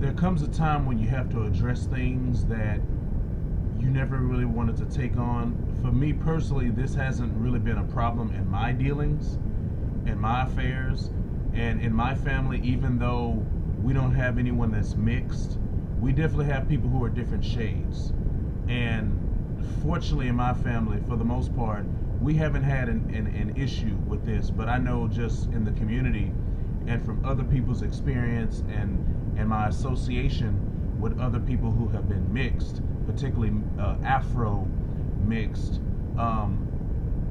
there comes a time when you have to address things that you never really wanted to take on. For me personally, this hasn't really been a problem in my dealings, in my affairs, and in my family. Even though we don't have anyone that's mixed, we definitely have people who are different shades. And fortunately in my family, for the most part, we haven't had an issue with this. But I know just in the community and from other people's experience and my association with other people who have been mixed, particularly Afro mixed,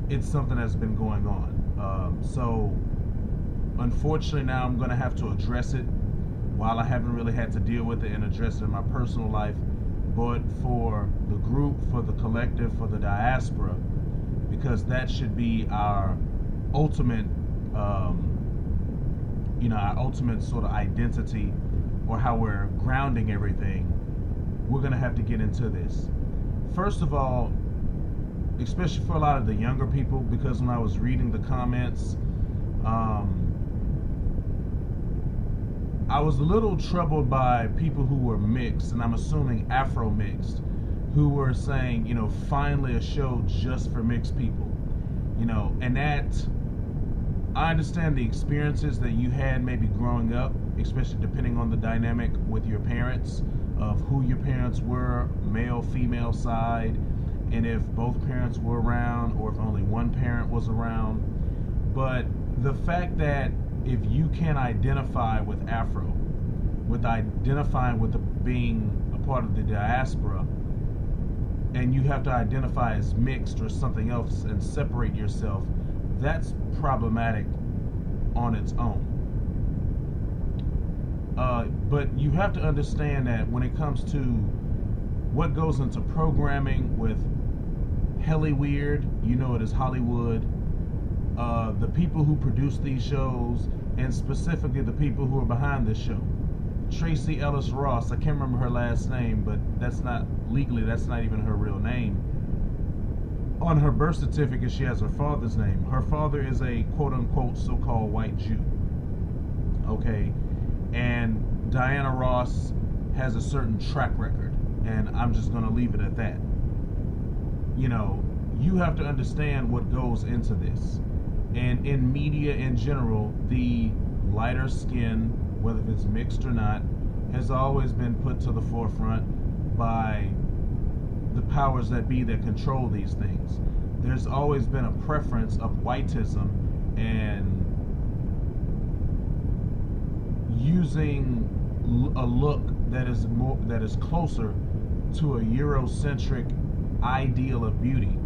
it's something that's been going on. So unfortunately now I'm going to have to address it, while I haven't really had to deal with it and address it in my personal life. But for the group, for the collective, for the diaspora, because that should be our ultimate, our ultimate sort of identity, or how we're grounding everything, we're going to have to get into this. First of all, especially for a lot of the younger people, because when I was reading the comments, I was a little troubled by people who were mixed, and I'm assuming Afro mixed, who were saying, finally a show just for mixed people. And that, I understand the experiences that you had maybe growing up, especially depending on the dynamic with your parents, of who your parents were, male, female side, and if both parents were around or if only one parent was around. But the fact that if you can identify with Afro, with identifying with being a part of the diaspora, and you have to identify as mixed or something else and separate yourself, that's problematic on its own. But you have to understand that when it comes to what goes into programming with Hellyweird, it is Hollywood, the people who produce these shows, and specifically the people who are behind this show. Tracy Ellis Ross, I can't remember her last name, but that's not even her real name. On her birth certificate, she has her father's name. Her father is a quote-unquote so-called white Jew. Okay? And Diana Ross has a certain track record, and I'm just going to leave it at that. You have to understand what goes into this. And in media in general, the lighter skin, whether it's mixed or not, has always been put to the forefront by the powers that be that control these things. There's always been a preference of whiteism and using a look that is closer to a Eurocentric ideal of beauty.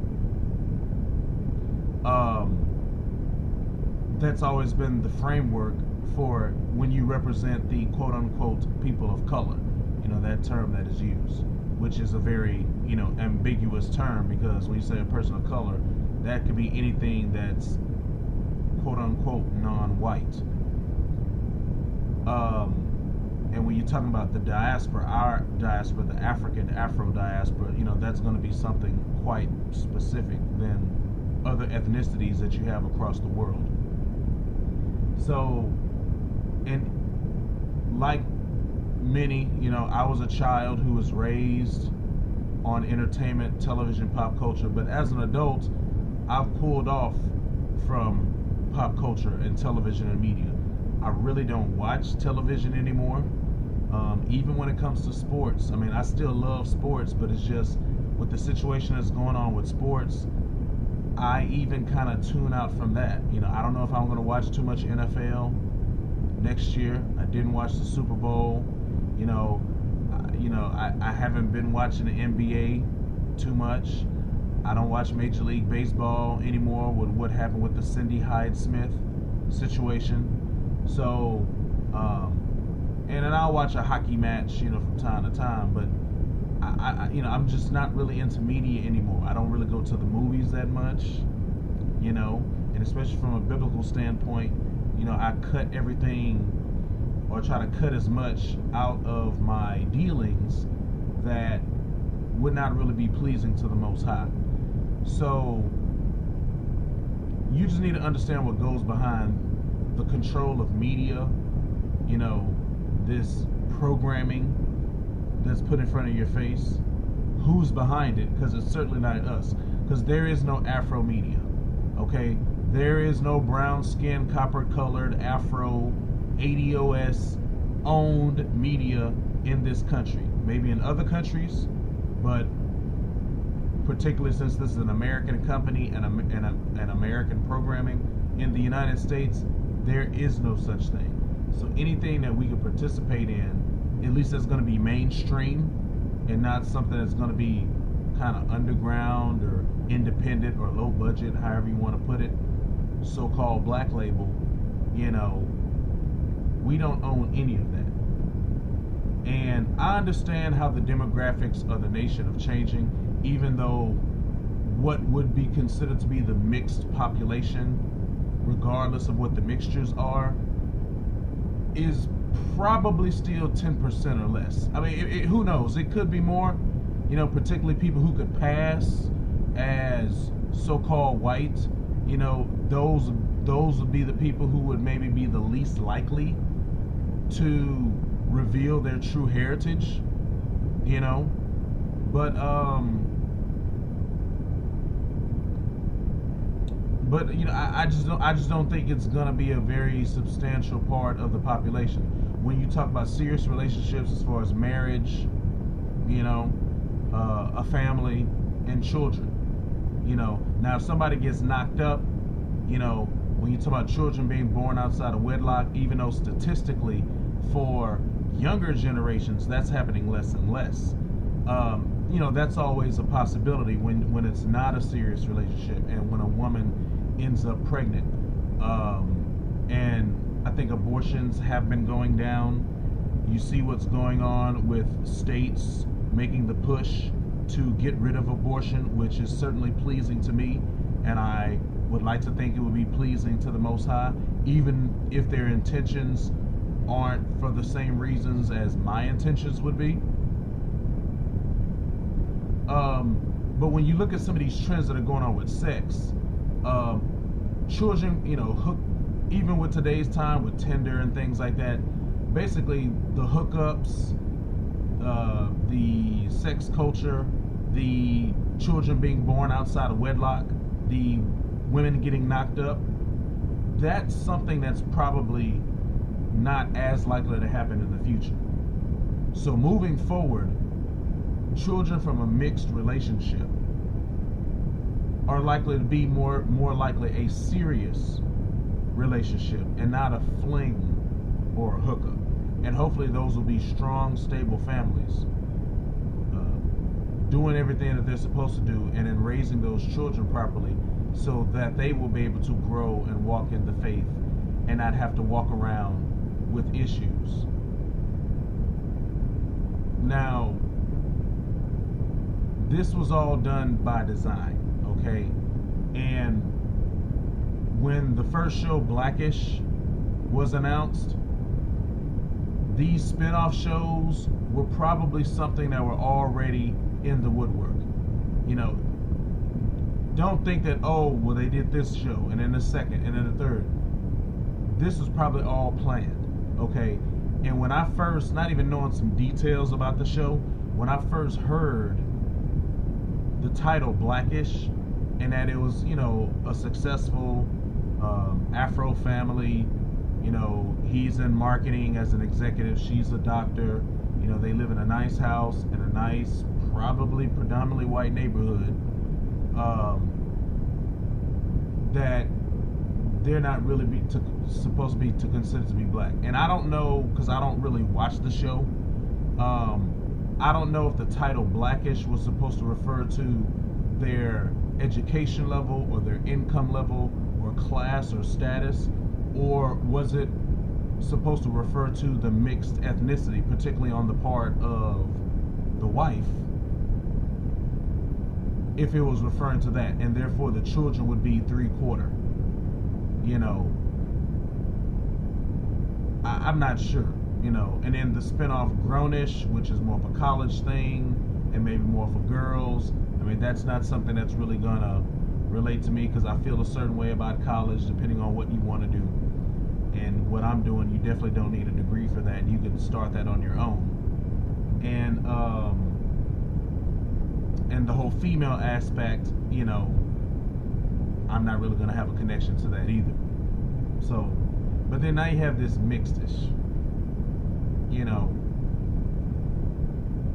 That's always been the framework for when you represent the quote-unquote people of color. That term that is used, which is a very, ambiguous term, because when you say a person of color, that could be anything that's quote-unquote non-white. And when you're talking about the diaspora, our diaspora, the African Afro diaspora, that's going to be something quite specific than other ethnicities that you have across the world. So, and like many, I was a child who was raised on entertainment, television, pop culture, but as an adult, I've pulled off from pop culture and television and media. I really don't watch television anymore, even when it comes to sports. I mean, I still love sports, but it's just with the situation that's going on with sports, I even kind of tune out from that. I don't know if I'm going to watch too much NFL next year. I didn't watch the Super Bowl. I haven't been watching the NBA too much. I don't watch Major League Baseball anymore with what happened with the Cindy Hyde-Smith situation. So, and then I'll watch a hockey match, from time to time, but I'm just not really into media anymore. I don't really go to the movies that much, and especially from a biblical standpoint, I cut everything, or try to cut as much out of my dealings that would not really be pleasing to the Most High. So you just need to understand what goes behind the control of media, this programming that's put in front of your face, who's behind it, because it's certainly not us, because there is no Afro media, okay? There is no brown skin, copper colored, Afro, ADOS owned media in this country. Maybe in other countries, but particularly since this is an American company and American programming in the United States, there is no such thing. So anything that we could participate in, at least that's going to be mainstream and not something that's going to be kind of underground or independent or low budget, however you want to put it, so-called black label, you know, we don't own any of that. And I understand how the demographics of the nation are changing, even though what would be considered to be the mixed population, regardless of what the mixtures are, is probably still 10% or less. I mean, who knows? It could be more, you know, particularly people who could pass as so-called white. You know, those would be the people who would maybe be the least likely to reveal their true heritage, you know. But you know, I just don't think it's gonna be a very substantial part of the population. When you talk about serious relationships as far as marriage, you know, a family and children, you know. Now if somebody gets knocked up, you know, when you talk about children being born outside of wedlock, even though statistically for younger generations that's happening less and less, you know, that's always a possibility when it's not a serious relationship and when a woman ends up pregnant. And I think abortions have been going down. You see what's going on with states making the push to get rid of abortion, which is certainly pleasing to me, and I would like to think it would be pleasing to the Most High, even if their intentions aren't for the same reasons as my intentions would be. But when you look at some of these trends that are going on with sex, children, you know, even with today's time with Tinder and things like that, basically the hookups, the sex culture, the children being born outside of wedlock, the women getting knocked up, that's something that's probably not as likely to happen in the future. So moving forward, children from a mixed relationship are likely to be more likely a serious relationship and not a fling or a hookup. And hopefully those will be strong, stable families, doing everything that they're supposed to do and then raising those children properly so that they will be able to grow and walk in the faith and not have to walk around with issues. Now, this was all done by design, okay? And when the first show, Blackish, was announced, these spin-off shows were probably something that were already in the woodwork. You know, don't think that, oh, well, they did this show, and then the second, and then the third. This was probably all planned, okay? And when I first, not even knowing some details about the show, when I first heard the title Blackish, and that it was, you know, a successful Afro family, you know, he's in marketing as an executive, she's a doctor, you know, they live in a nice house in a nice, probably predominantly white neighborhood, that they're not really supposed to be considered to be black. And I don't know, because I don't really watch the show, I don't know if the title Blackish was supposed to refer to their education level or their income level or class or status, or was it supposed to refer to the mixed ethnicity, particularly on the part of the wife, if it was referring to that, and therefore the children would be 3/4. You know, I'm not sure, you know. And then the spinoff Grownish, which is more of a college thing and maybe more for girls. I mean, that's not something that's really gonna relate to me because I feel a certain way about college depending on what you want to do. And what I'm doing, you definitely don't need a degree for that. You can start that on your own. And the whole female aspect, I'm not really going to have a connection to that either. So, but then now you have this mixed-ish,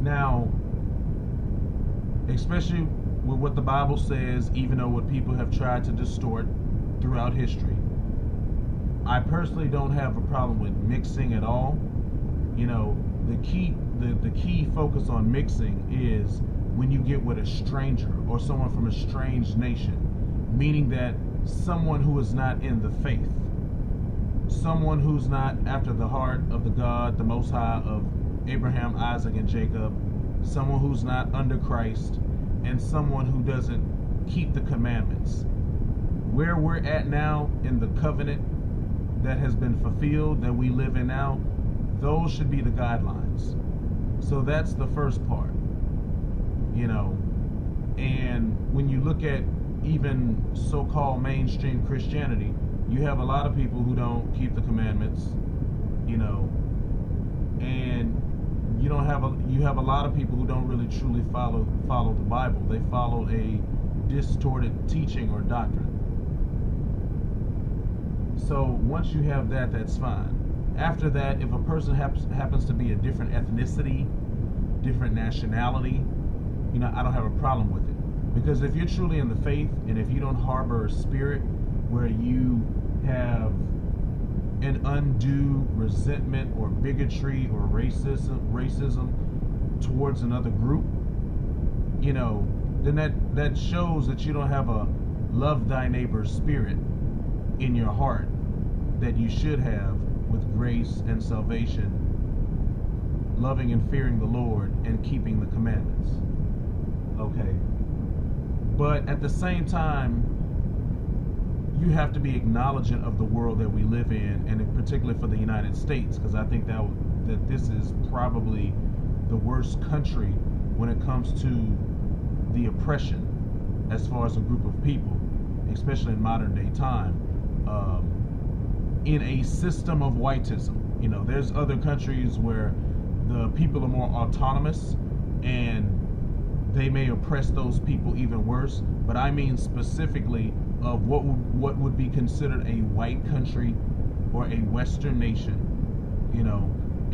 Now, especially with what the Bible says, even though what people have tried to distort throughout history, I personally don't have a problem with mixing at all. The key focus on mixing is when you get with a stranger or someone from a strange nation, meaning that someone who is not in the faith, someone who's not after the heart of the God, the Most High, of Abraham, Isaac, and Jacob, someone who's not under Christ, and someone who doesn't keep the commandments. Where we're at now in the covenant that has been fulfilled, that we live in now, those should be the guidelines. So that's the first part, and when you look at even so-called mainstream Christianity, you have a lot of people who don't keep the commandments, and you have a lot of people who don't really truly follow the Bible. They follow a distorted teaching or doctrine. So once you have that, that's fine. After that, if a person happens to be a different ethnicity, different nationality, I don't have a problem with it. Because if you're truly in the faith, and if you don't harbor a spirit where you have an undue resentment or bigotry or racism towards another group, then that shows that you don't have a love thy neighbor spirit in your heart that you should have with grace and salvation, loving and fearing the Lord and keeping the commandments. Okay. But at the same time, you have to be acknowledging of the world that we live in, and in particular for the United States, because I think that this is probably the worst country when it comes to the oppression as far as a group of people, especially in modern day time, in a system of whiteism. There's other countries where the people are more autonomous and they may oppress those people even worse, but I mean specifically of what would be considered a white country or a Western nation,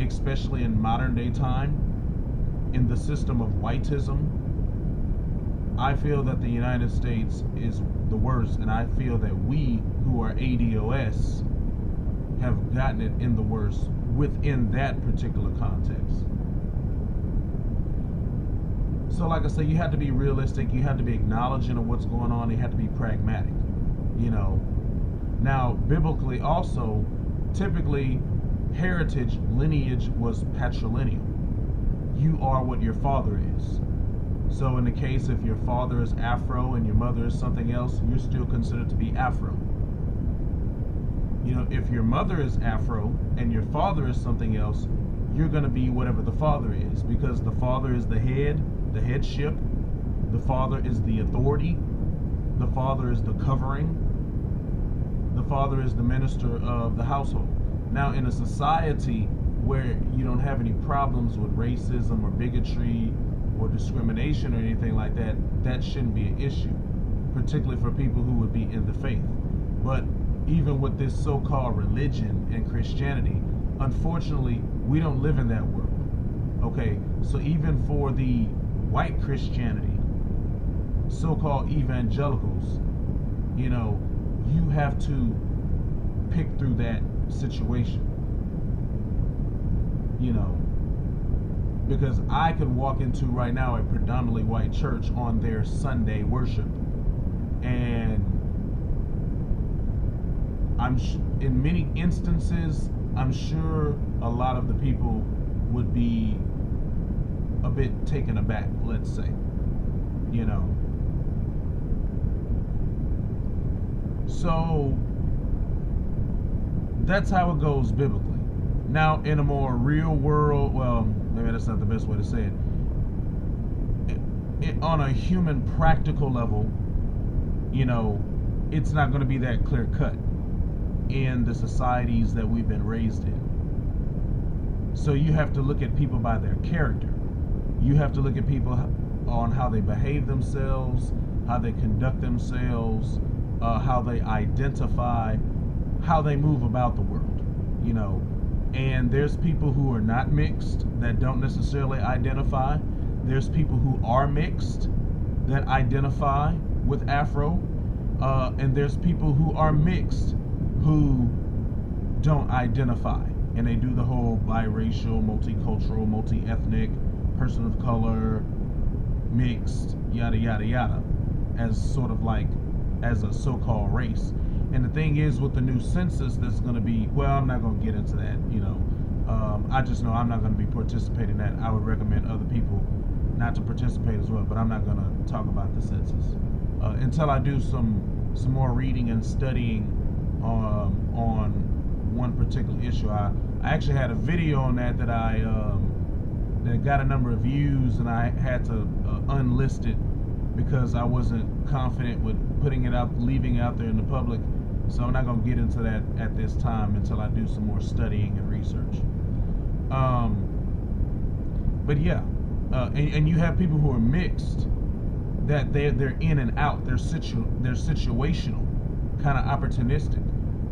especially in modern day time, in the system of whiteism. I feel that the United States is the worst, and I feel that we who are ADOS have gotten it in the worst within that particular context. So like I say, you have to be realistic, you have to be acknowledging of what's going on, you have to be pragmatic, Now, biblically also, typically, heritage, lineage was patrilineal. You are what your father is. So in the case if your father is Afro and your mother is something else, you're still considered to be Afro. If your mother is Afro and your father is something else, you're going to be whatever the father is, because the father is the head, the headship, the father is the authority, the father is the covering, the father is the minister of the household. Now, in a society where you don't have any problems with racism or bigotry or discrimination or anything like that, that shouldn't be an issue, particularly for people who would be in the faith. But even with this so-called religion and Christianity, unfortunately, we don't live in that world. Okay, so even for the white Christianity, so-called evangelicals, you have to pick through that situation, because I could walk into right now a predominantly white church on their Sunday worship, and in many instances, I'm sure a lot of the people would be a bit taken aback, let's say, So that's how it goes biblically. Now, in a more real world, well, maybe that's not the best way to say it. On a human practical level, it's not going to be that clear cut. in the societies that we've been raised in. So you have to look at people by their character. You have to look at people on how they behave themselves, how they conduct themselves, how they identify, how they move about the world, you know. And there's people who are not mixed that don't necessarily identify. There's people who are mixed that identify with Afro. And there's people who are mixed who don't identify. And they do the whole biracial, multicultural, multi-ethnic, person of color, mixed, yada, yada, yada, as sort of like as a so-called race. And the thing is, with the new census that's going to be, well, I'm not going to get into that, you know. I just know I'm not going to be participating in that. I would recommend other people not to participate as well, but I'm not going to talk about the census until I do some more reading and studying on one particular issue. I actually had a video on that I that got a number of views, and I had to unlist it because I wasn't confident with putting it out, leaving it out there in the public. So I'm not going to get into that at this time until I do some more studying and research. But yeah, and you have people who are mixed, that they're in and out. They're situational, kind of opportunistic,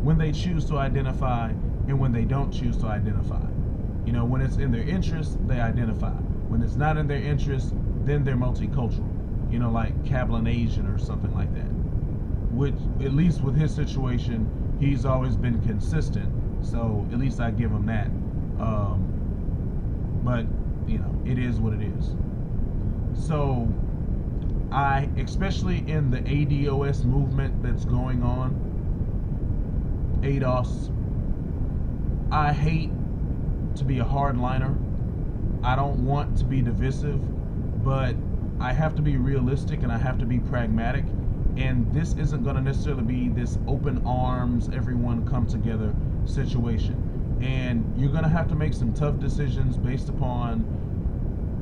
when they choose to identify and when they don't choose to identify. You know, when it's in their interest, they identify. When it's not in their interest, then they're multicultural. You know, like Kabbalah Asian or something like that. Which, at least with his situation, he's always been consistent. So at least I give him that. But, you know, it is what it is. So I, especially in the ADOS movement that's going on, ADOS, I hate to be a hardliner. I don't want to be divisive, but I have to be realistic and I have to be pragmatic. And this isn't going to necessarily be this open arms, everyone come together situation. And you're going to have to make some tough decisions based upon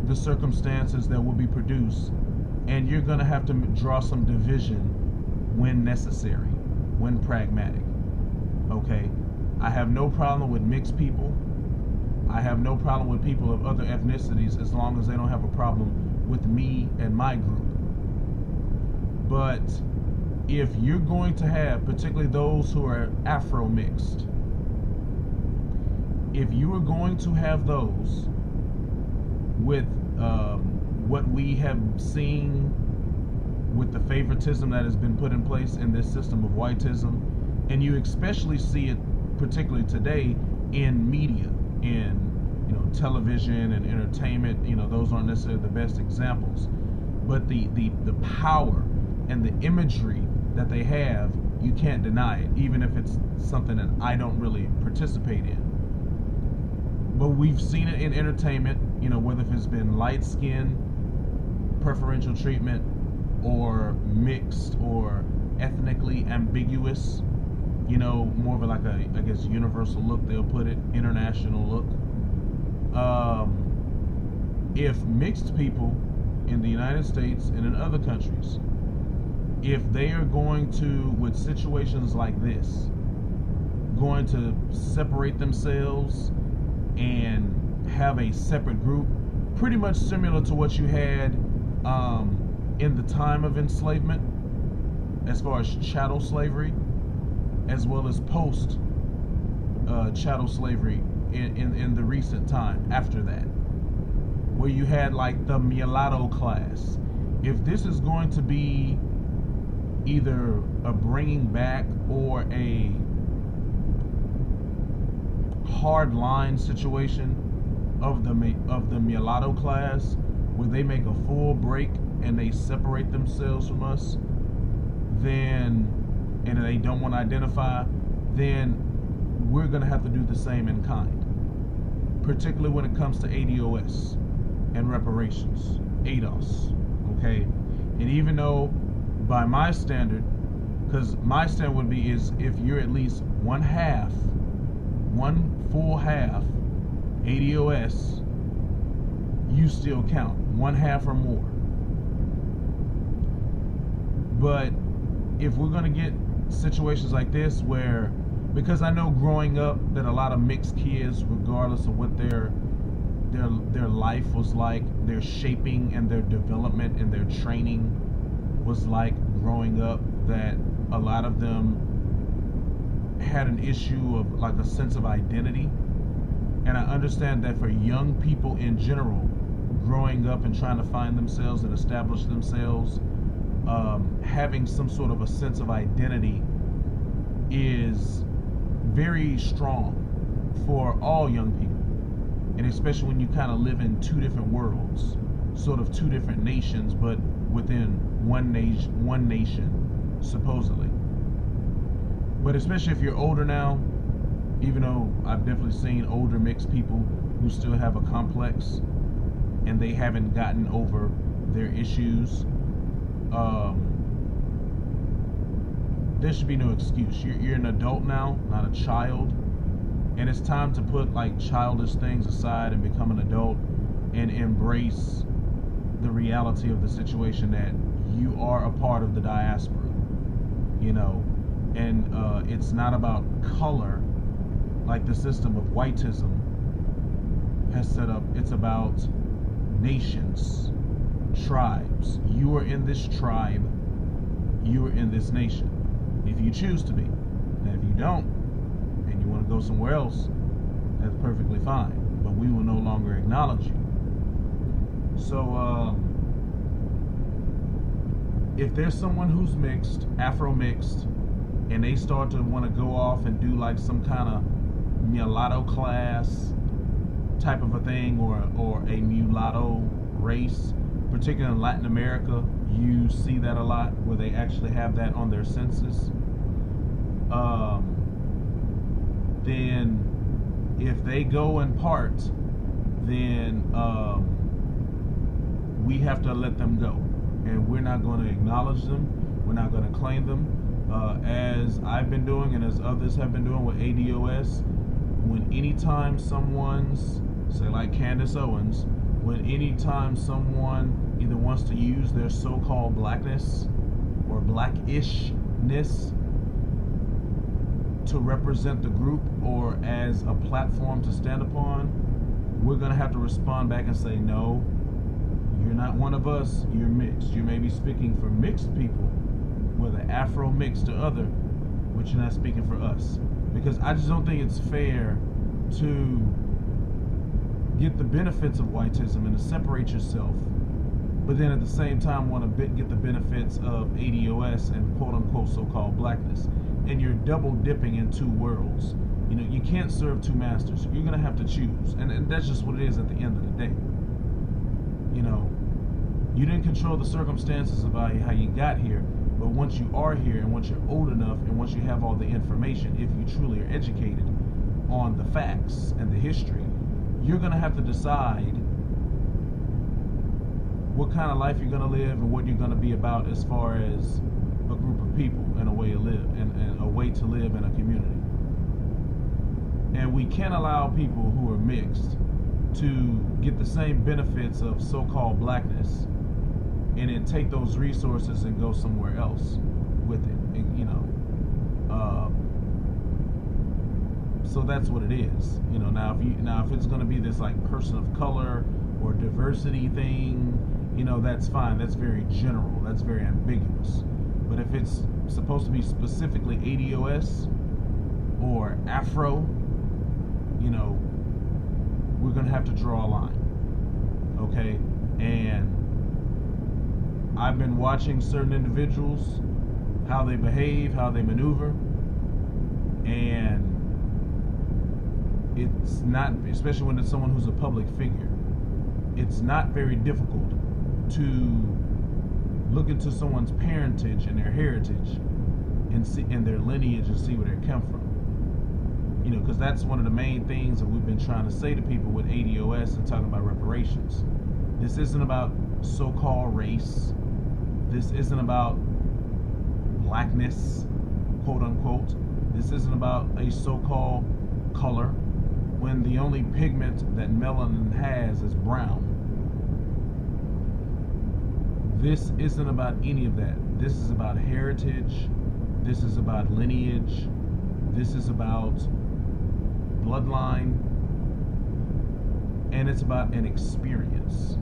the circumstances that will be produced. And you're going to have to draw some division when necessary, when pragmatic. Okay? I have no problem with mixed people. I have no problem with people of other ethnicities as long as they don't have a problem with me and my group. But if you're going to have, particularly those who are Afro mixed, if you are going to have those with what we have seen with the favoritism that has been put in place in this system of whiteism, and you especially see it particularly today in media, in, you know, television and entertainment, you know, those aren't necessarily the best examples, but the power and the imagery that they have, you can't deny it, even if it's something that I don't really participate in. But we've seen it in entertainment, you know, whether it's been light skin, preferential treatment, or mixed or ethnically ambiguous, you know, more of like a, I guess, universal look, they'll put it, international look. If mixed people in the United States and in other countries, if they are going to, with situations like this, going to separate themselves and have a separate group, pretty much similar to what you had in the time of enslavement, as far as chattel slavery, as well as post chattel slavery in the recent time after that, where you had like the mulatto class. If this is going to be either a bringing back or a hard line situation of the mulatto class, where they make a full break and they separate themselves from us, then, and they don't want to identify, then we're going to have to do the same in kind, particularly when it comes to ADOS and reparations, ADOS, okay? And even though by my standard, because my standard would be is if you're at least one full half ADOS, you still count, one half or more. But if we're going to get situations like this where because I know growing up that a lot of mixed kids, regardless of what their life was like, their shaping and their development and their training was like growing up, that a lot of them had an issue of like a sense of identity. And I understand that for young people in general, growing up and trying to find themselves and establish themselves, having some sort of a sense of identity is very strong for all young people. And especially when you kind of live in two different worlds, sort of two different nations, but within one nation, supposedly. But especially if you're older now, even though I've definitely seen older mixed people who still have a complex and they haven't gotten over their issues, there should be no excuse. You're an adult now, not a child, and it's time to put like childish things aside and become an adult and embrace the reality of the situation that you are a part of the diaspora, you know. And it's not about color like the system of whiteism has set up. It's about nations, tribes. You are in this tribe, you are in this nation, if you choose to be. And if you don't, and you want to go somewhere else, that's perfectly fine, but we will no longer acknowledge you. So if there's someone who's mixed, Afro mixed, and they start to want to go off and do like some kind of mulatto class type of a thing, or a mulatto race, particularly in Latin America, you see that a lot where they actually have that on their census. Then if they go in part, then we have to let them go, and we're not going to acknowledge them, we're not going to claim them, as I've been doing and as others have been doing with ADOS. When anytime someone's, say like Candace Owens, when anytime someone either wants to use their so-called blackness or blackishness to represent the group or as a platform to stand upon, we're going to have to respond back and say, no, you're not one of us, you're mixed. You may be speaking for mixed people, whether Afro mixed or other, but you're not speaking for us. Because I just don't think it's fair to get the benefits of whiteism and to separate yourself, but then at the same time want to get the benefits of ADOS and quote-unquote so-called blackness. And you're double dipping in two worlds. You know, you can't serve two masters. You're going to have to choose. And that's just what it is at the end of the day. You know, you didn't control the circumstances about how you got here, but once you are here and once you're old enough and once you have all the information, if you truly are educated on the facts and the history, you're going to have to decide what kind of life you're going to live and what you're going to be about as far as a group of people and a way to live, and a way to live in a community. And we can't allow people who are mixed to get the same benefits of so-called blackness and then take those resources and go somewhere else with it, you know. So that's what it is, you know. Now if it's going to be this like person of color or diversity thing, you know, that's fine. That's very general. That's very ambiguous. But if it's supposed to be specifically ADOS or Afro, you know, we're going to have to draw a line, okay? And I've been watching certain individuals, how they behave, how they maneuver, and it's not, especially when it's someone who's a public figure, it's not very difficult to look into someone's parentage and their heritage and see, and their lineage, and see where they come from. You know, because that's one of the main things that we've been trying to say to people with ADOS and talking about reparations. This isn't about so-called race. This isn't about blackness, quote unquote. This isn't about a so-called color, when the only pigment that melanin has is brown. This isn't about any of that. This is about heritage. This is about lineage. This is about bloodline, and it's about an experience.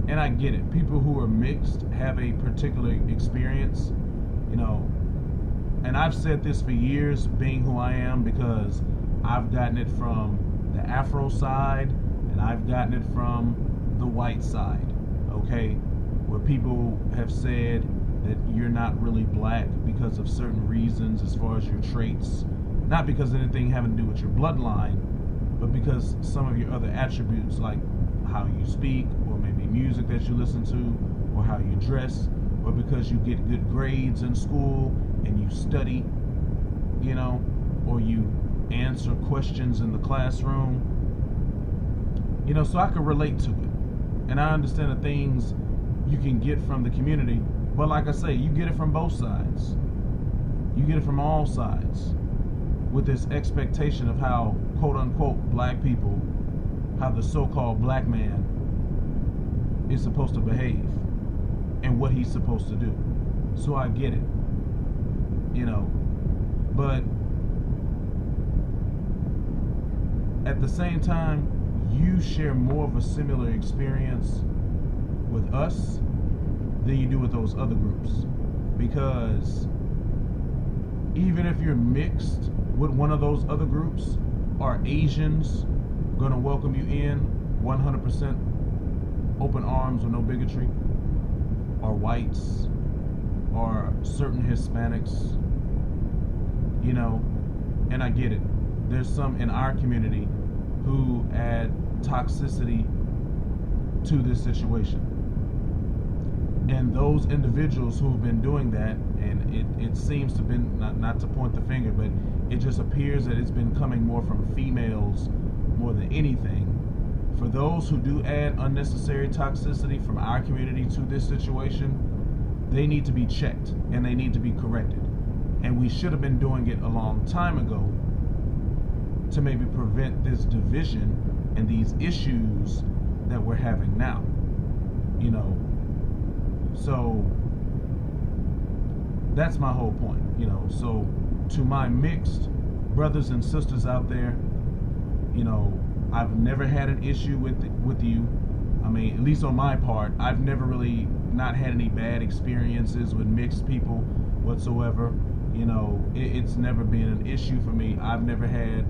And I get it. People who are mixed have a particular experience, you know. And I've said this for years, being who I am, because I've gotten it from the Afro side, and I've gotten it from the white side, okay? Where people have said that you're not really black because of certain reasons as far as your traits. Not because of anything having to do with your bloodline, but because some of your other attributes, like how you speak, or maybe music that you listen to, or how you dress, or because you get good grades in school and you study, you know, or you answer questions in the classroom, you know. So I can relate to it, and I understand the things you can get from the community, but like I say, you get it from both sides. You get it from all sides, with this expectation of how, quote unquote, black people, how the so-called black man is supposed to behave and what he's supposed to do. So I get it, you know, but at the same time, you share more of a similar experience with us than you do with those other groups. Because even if you're mixed with one of those other groups, are Asians gonna welcome you in 100% open arms with no bigotry? Or whites, or certain Hispanics, you know? And I get it. There's some in our community who add toxicity to this situation. And those individuals who have been doing that, and it seems to have been, not to point the finger, but it just appears that it's been coming more from females more than anything. For those who do add unnecessary toxicity from our community to this situation, they need to be checked and they need to be corrected. And we should have been doing it a long time ago to maybe prevent this division and these issues that we're having now, you know. So that's my whole point, you know. So to my mixed brothers and sisters out there, you know, I've never had an issue with you. I mean, at least on my part, I've never really not had any bad experiences with mixed people whatsoever. You know, it's never been an issue for me. I've never had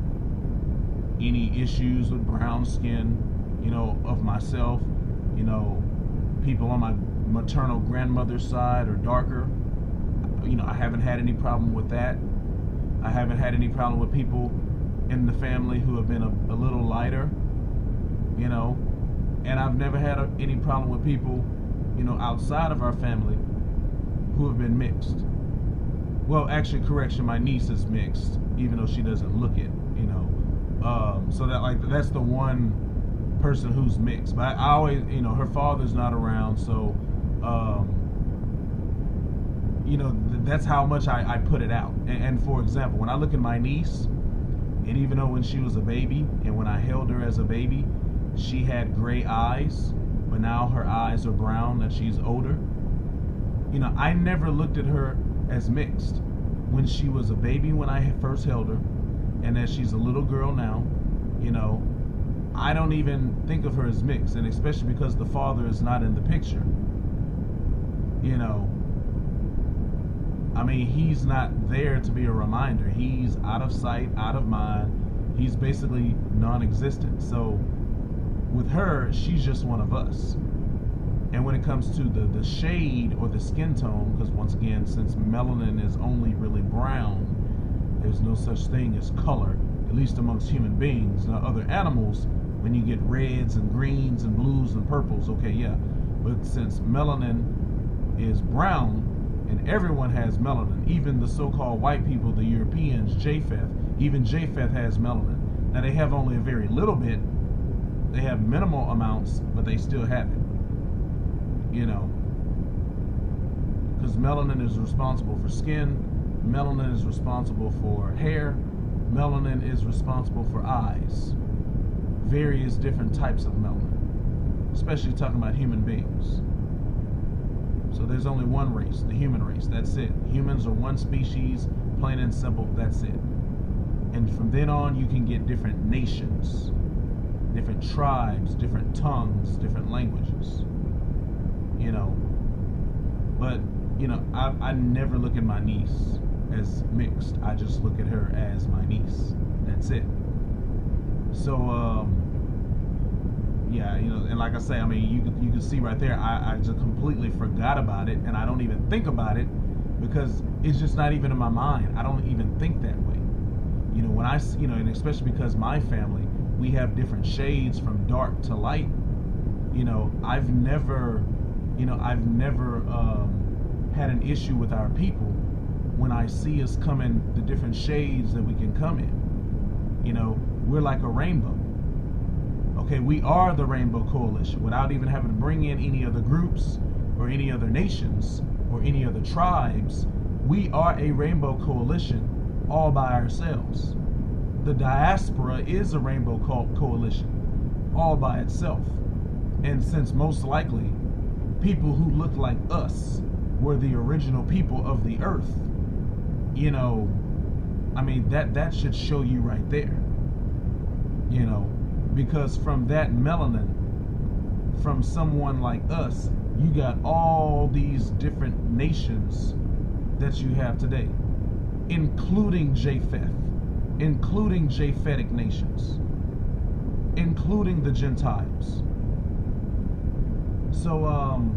any issues with brown skin, you know, of myself. You know, people on my maternal grandmother's side are darker. You know, I haven't had any problem with that. I haven't had any problem with people in the family who have been a little lighter, you know. And I've never had any problem with people, you know, outside of our family who have been mixed. Well, actually, correction, my niece is mixed, even though she doesn't look it, you know. So that, like, that's the one person who's mixed. But I always, you know, her father's not around, so, you know, that's how much I put it out. And for example, when I look at my niece, and even though when she was a baby, and when I held her as a baby, she had gray eyes, but now her eyes are brown that she's older. You know, I never looked at her as mixed. When she was a baby, when I first held her, and as she's a little girl now, you know, I don't even think of her as mixed, and especially because the father is not in the picture. You know, I mean, he's not there to be a reminder. He's out of sight, out of mind. He's basically non-existent. So with her, she's just one of us. And when it comes to the shade or the skin tone, because once again, since melanin is only really brown, there's no such thing as color, at least amongst human beings. Now, other animals, when you get reds and greens and blues and purples, okay, yeah. But since melanin is brown, and everyone has melanin, even the so-called white people, the Europeans, Japheth, even Japheth has melanin. Now, they have only a very little bit. They have minimal amounts, but they still have it. You know, because melanin is responsible for skin, melanin is responsible for hair, melanin is responsible for eyes. Various different types of melanin, especially talking about human beings. So there's only one race, the human race, that's it. Humans are one species, plain and simple, that's it. And from then on, you can get different nations, different tribes, different tongues, different languages, you know. But, you know, I never look at my niece as mixed. I just look at her as my niece. That's it. So, yeah, you know, and like I say, I mean, you can see right there, I just completely forgot about it, and I don't even think about it because it's just not even in my mind. I don't even think that way. You know, when you know, and especially because my family, we have different shades from dark to light. You know, I've never had an issue with our people when I see us come in the different shades that we can come in. You know, we're like a rainbow. Okay, we are the Rainbow Coalition without even having to bring in any other groups or any other nations or any other tribes. We are a Rainbow Coalition all by ourselves. The Diaspora is a Rainbow Coalition all by itself. And since most likely people who look like us were the original people of the earth, you know, I mean, that should show you right there, you know, because from that melanin, from someone like us, you got all these different nations that you have today, including Japheth, including Japhetic nations, including the Gentiles. So,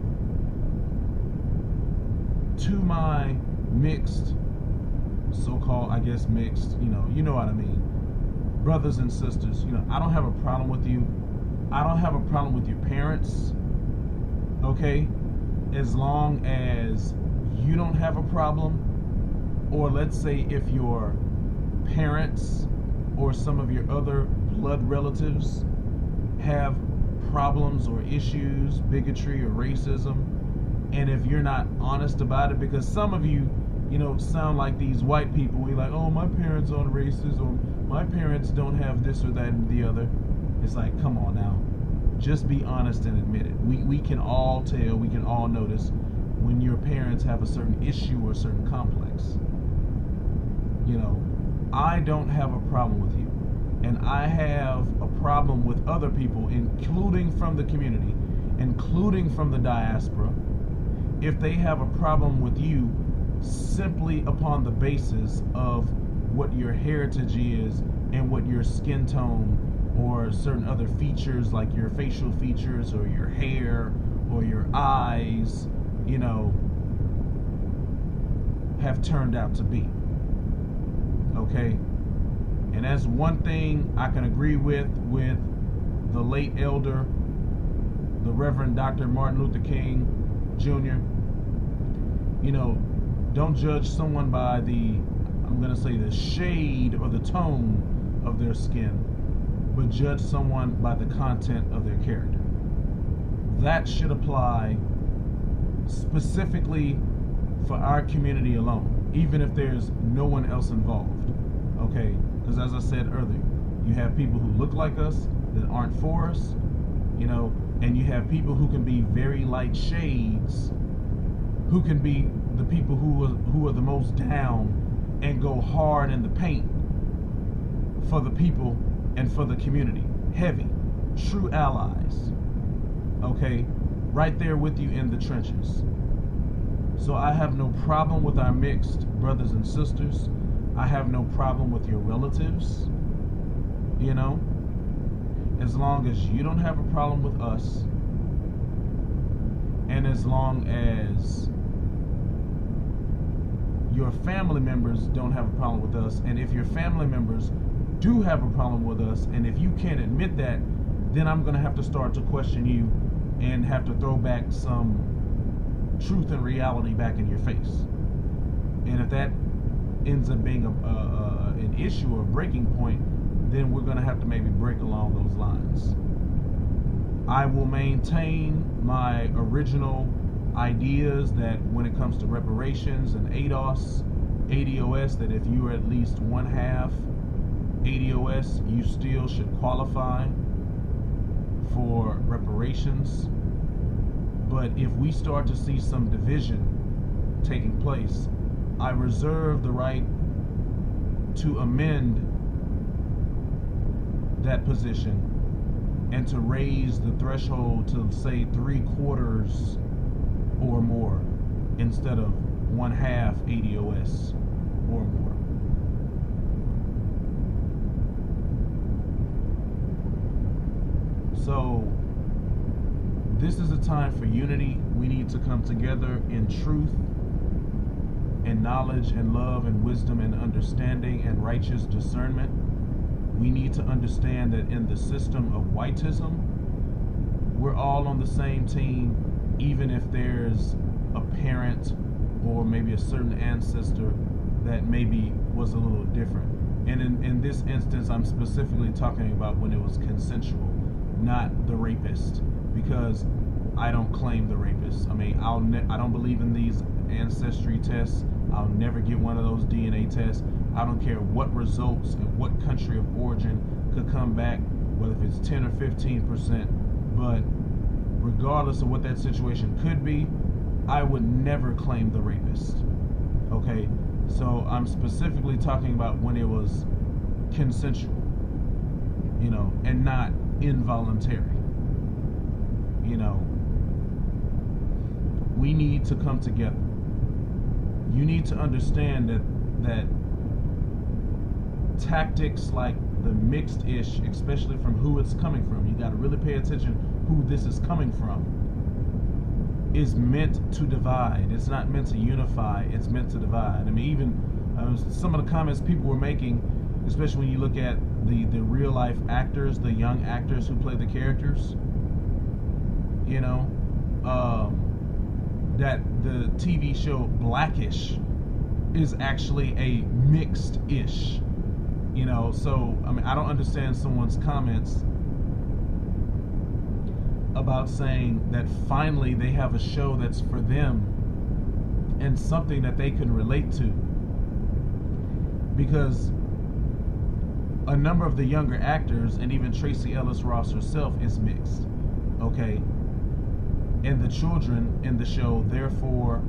to my mixed, so-called, I guess mixed, you know what I mean, brothers and sisters, you know, I don't have a problem with you. I don't have a problem with your parents, okay? As long as you don't have a problem, or let's say if your parents or some of your other blood relatives have problems or issues, bigotry or racism, and if you're not honest about it, because some of you, you know, sound like these white people, you're like, oh, my parents aren't racist, or my parents don't have this or that and the other. It's like, come on now. Just be honest and admit it. We can all tell, we can all notice when your parents have a certain issue or a certain complex. You know, I don't have a problem with you. And I have a problem with other people, including from the community, including from the diaspora, if they have a problem with you simply upon the basis of what your heritage is and what your skin tone or certain other features like your facial features or your hair or your eyes, you know, have turned out to be. Okay? And that's one thing I can agree with the late elder, the Reverend Dr. Martin Luther King Jr. You know, don't judge someone by I'm going to say the shade or the tone of their skin, but judge someone by the content of their character. That should apply specifically for our community alone, even if there's no one else involved. Okay? Because as I said earlier, you have people who look like us that aren't for us, you know, and you have people who can be very light shades, who can be the people who are the most down and go hard in the paint for the people and for the community. Heavy, true allies. Okay? Right there with you in the trenches. So I have no problem with our mixed brothers and sisters. I have no problem with your relatives, you know, as long as you don't have a problem with us, and as long as your family members don't have a problem with us, and if your family members do have a problem with us, and if you can't admit that, then I'm going to have to start to question you and have to throw back some truth and reality back in your face. And if that ends up being an issue or a breaking point, then we're going to have to maybe break along those lines. I will maintain my original ideas that when it comes to reparations and ADOS, that if you are at least one half ADOS, you still should qualify for reparations. But if we start to see some division taking place, I reserve the right to amend that position and to raise the threshold to say 3/4 or more instead of 1/2 ADOS or more. So this is a time for unity. We need to come together in truth and knowledge and love and wisdom and understanding and righteous discernment. We need to understand that in the system of whiteism, we're all on the same team, even if there's a parent or maybe a certain ancestor that maybe was a little different. And in this instance, I'm specifically talking about when it was consensual, not the rapist, because I don't claim the rapist. I mean, I don't believe in these ancestry tests. I'll never get one of those DNA tests. I don't care what results and what country of origin could come back, whether if it's 10 or 15%. But regardless of what that situation could be, I would never claim the rapist. Okay? So I'm specifically talking about when it was consensual, you know, and not involuntary. You know, we need to come together. You need to understand that tactics like the mixed-ish, especially from who it's coming from, you got to really pay attention who this is coming from, is meant to divide. It's not meant to unify. It's meant to divide. I mean, even some of the comments people were making, especially when you look at the real-life actors, the young actors who play the characters, you know, that the TV show Blackish is actually a mixed-ish, you know. So I mean, I don't understand someone's comments about saying that finally they have a show that's for them and something that they can relate to, because a number of the younger actors and even Tracy Ellis Ross herself is mixed, okay? And the children in the show, therefore,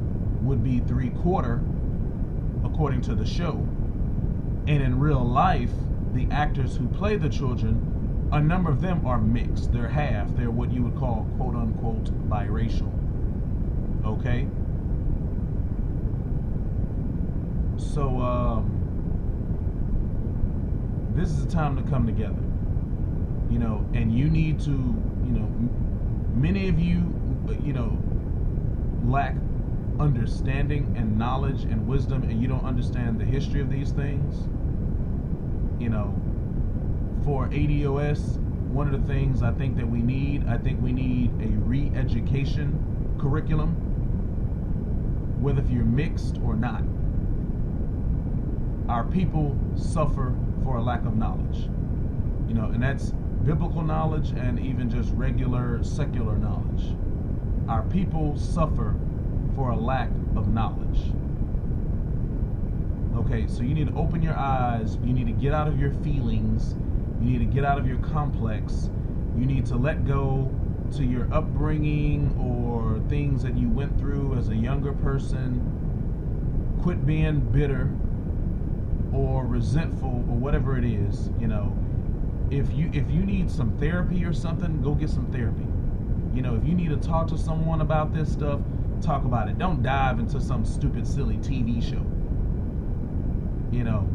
would be 3/4, according to the show. And in real life, the actors who play the children, a number of them are mixed. They're half. They're what you would call, quote-unquote, biracial. Okay? So, this is a time to come together. You know, and you need to, you know, many of you, you know, lack understanding and knowledge and wisdom, and you don't understand the history of these things. You know, for ADOS, one of the things I think we need a re-education curriculum, whether if you're mixed or not. Our people suffer for a lack of knowledge, you know, and that's biblical knowledge and even just regular secular knowledge. Our people suffer for a lack of knowledge. Okay, so you need to open your eyes. You need to get out of your feelings. You need to get out of your complex. You need to let go to your upbringing or things that you went through as a younger person. Quit being bitter or resentful or whatever it is, you know. If you need some therapy or something, go get some therapy. You know, if you need to talk to someone about this stuff, talk about it. Don't dive into some stupid, silly TV show. You know,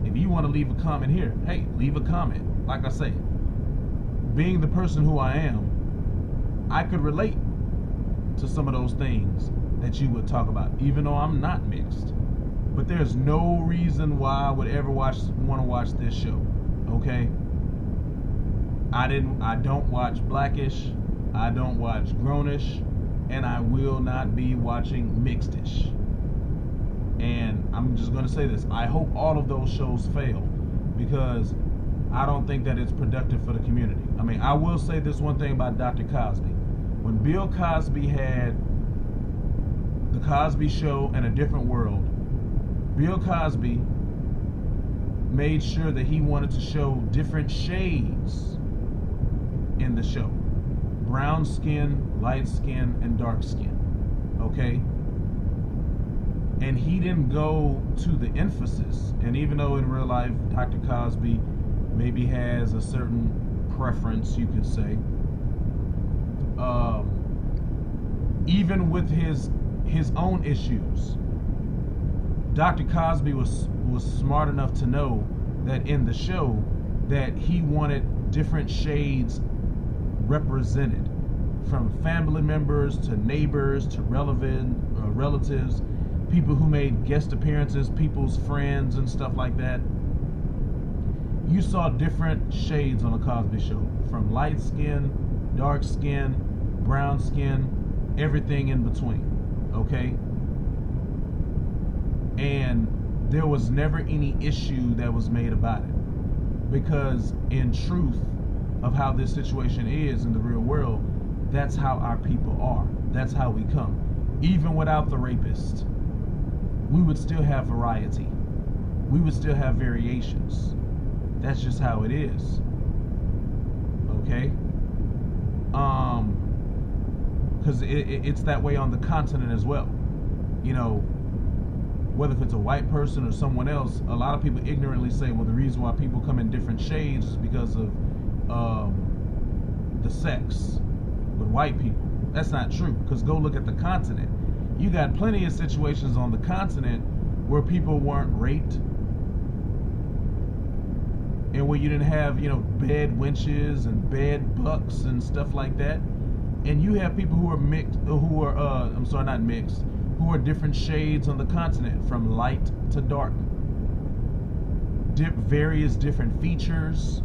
if you want to leave a comment here, hey, leave a comment. Like I say, being the person who I am, I could relate to some of those things that you would talk about, even though I'm not mixed. But there's no reason why I would ever want to watch this show. Okay? I don't watch Blackish, I don't watch Grownish, and I will not be watching Mixedish. And I'm just going to say this, I hope all of those shows fail, because I don't think that it's productive for the community. I mean, I will say this one thing about Dr. Cosby. When Bill Cosby had The Cosby Show and A Different World, Bill Cosby made sure that he wanted to show different shades in the show. Brown skin, light skin, and dark skin. Okay? And he didn't go to the emphasis. And even though in real life Dr. Cosby maybe has a certain preference, you could say, even with his own issues, Dr. Cosby was smart enough to know that in the show that he wanted different shades represented, from family members to neighbors to relatives, people who made guest appearances, people's friends and stuff like that. You saw different shades on the Cosby Show, from light skin, dark skin, brown skin, everything in between, okay? And there was never any issue that was made about it, because in truth of how this situation is in the real world, that's how our people are. That's how we come. Even without the rapist, we would still have variety. We would still have variations. That's just how it is. Okay? Because it's that way on the continent as well. You know, whether if it's a white person or someone else, a lot of people ignorantly say, well, the reason why people come in different shades is because of the sex with white people. That's not true, because go look at the continent. You got plenty of situations on the continent where people weren't raped, and where you didn't have, you know, bed wenches and bed bucks and stuff like that. And you have people who are mixed, who are different shades on the continent, from light to dark. Various different features,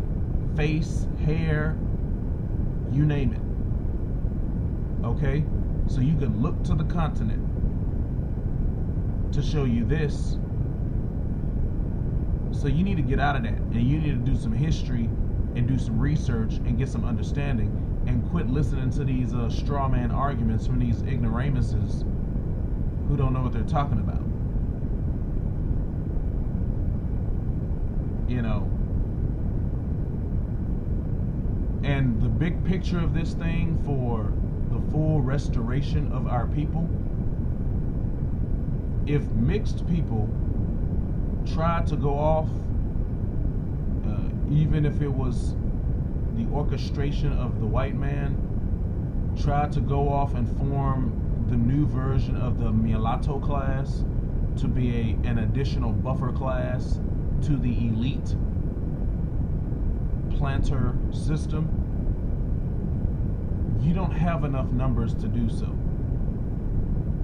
face, hair, you name it. Okay? So you can look to the continent to show you this. So you need to get out of that, and you need to do some history and do some research and get some understanding, and quit listening to these straw man arguments from these ignoramuses who don't know what they're talking about. You know. And the big picture of this thing for the full restoration of our people, if mixed people try to go off, even if it was the orchestration of the white man, try to go off and form the new version of the mulatto class to be an additional buffer class to the elite planter system, you don't have enough numbers to do so.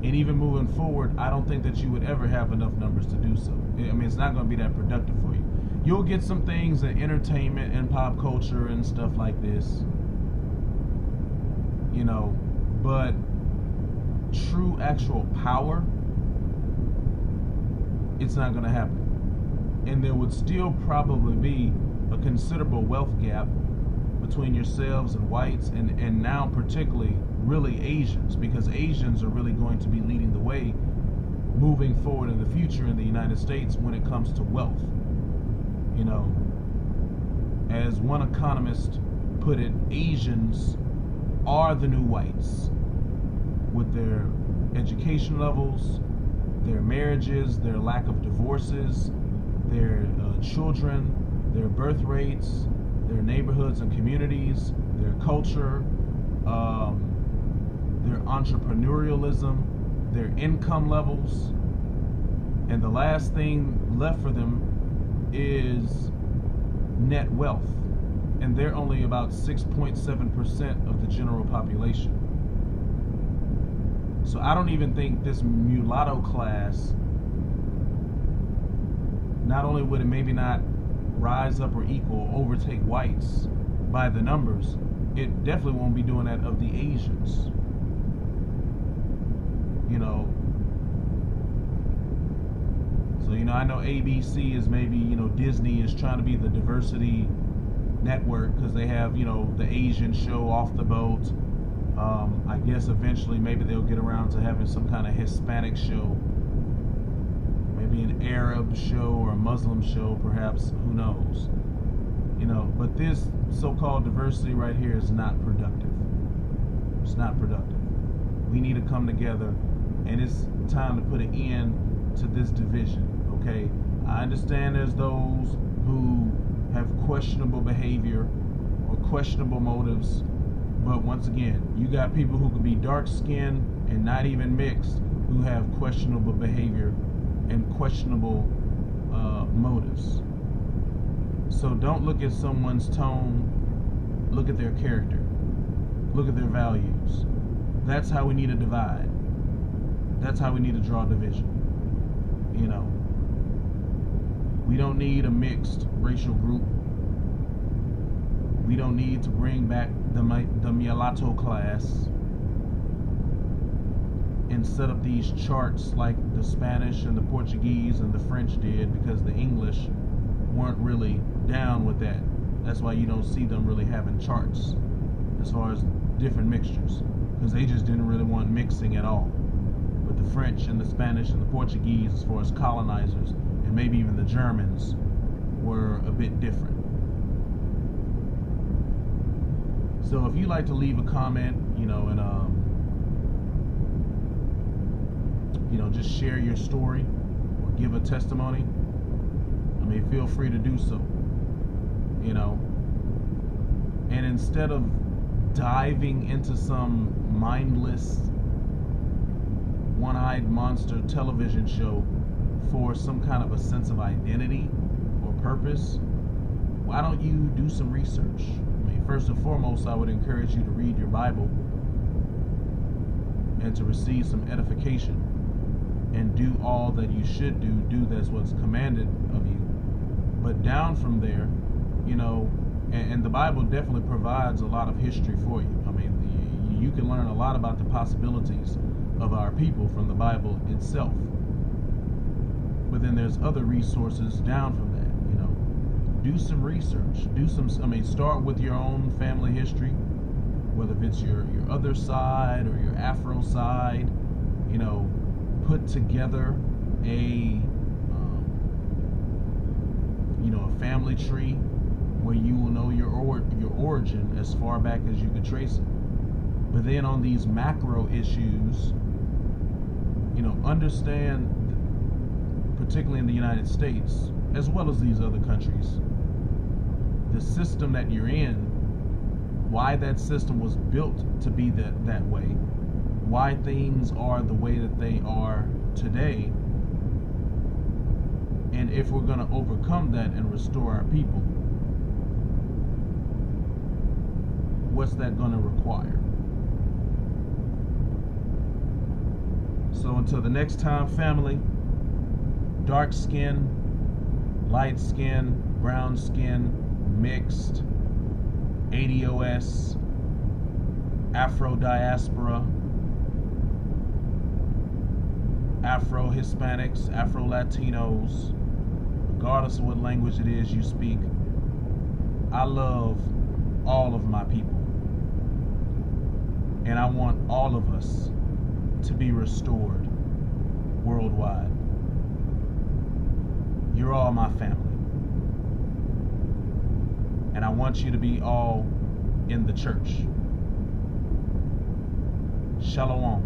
And even moving forward, I don't think that you would ever have enough numbers to do so. I mean, it's not going to be that productive for you. You'll get some things in entertainment and pop culture and stuff like this, you know, but true actual power, it's not going to happen. And there would still probably be a considerable wealth gap between yourselves and whites, and now particularly really Asians, because Asians are really going to be leading the way moving forward in the future in the United States when it comes to wealth. You know, as one economist put it, Asians are the new whites, with their education levels, their marriages, their lack of divorces, their children, their birth rates, their neighborhoods and communities, their culture, their entrepreneurialism, their income levels, and the last thing left for them is net wealth, and they're only about 6.7% of the general population. So I don't even think this mulatto class, not only would it maybe not rise up or equal, overtake whites by the numbers, it definitely won't be doing that of the Asians. You know, so, you know, I know ABC is maybe, you know, Disney is trying to be the diversity network because they have, you know, the Asian show Off the Boat. I guess eventually maybe they'll get around to having some kind of Hispanic show, maybe an Arab show or a Muslim show, perhaps, who knows. You know, but this so-called diversity right here is not productive. It's not productive. We need to come together, and it's time to put an end to this division, okay? I understand there's those who have questionable behavior or questionable motives, but once again, you got people who could be dark-skinned and not even mixed who have questionable behavior and questionable motives. So don't look at someone's tone, look at their character, look at their values. That's how we need to divide. That's how we need to draw division. You know, we don't need a mixed racial group. We don't need to bring back the mulatto class and set up these charts like the Spanish and the Portuguese and the French did, because the English weren't really down with that. That's why you don't see them really having charts as far as different mixtures, because they just didn't really want mixing at all. But the French and the Spanish and the Portuguese, as far as colonizers, and maybe even the Germans, were a bit different. So if you like to leave a comment, you know, and you know, just share your story or give a testimony, I mean, feel free to do so. You know, and instead of diving into some mindless one-eyed monster television show for some kind of a sense of identity or purpose, why don't you do some research? I mean, first and foremost, I would encourage you to read your Bible and to receive some edification and do all that you should do that's what's commanded of you. But down from there, you know, and the Bible definitely provides a lot of history for you. I mean, you can learn a lot about the possibilities of our people from the Bible itself. But then there's other resources down from that, you know. Do some research. Start with your own family history, whether it's your other side or your Afro side, you know. Put together a family tree where you will know your origin as far back as you could trace it. But then on these macro issues, you know, understand, particularly in the United States, as well as these other countries, the system that you're in, why that system was built to be that way, why things are the way that they are today, and if we're going to overcome that and restore our people, what's that going to require? So until the next time, family, dark skin, light skin, brown skin, mixed, ADOS, Afro Diaspora, Afro Hispanics, Afro Latinos, regardless of what language it is you speak, I love all of my people. And I want all of us to be restored worldwide. You're all my family. And I want you to be all in the church. Shalom.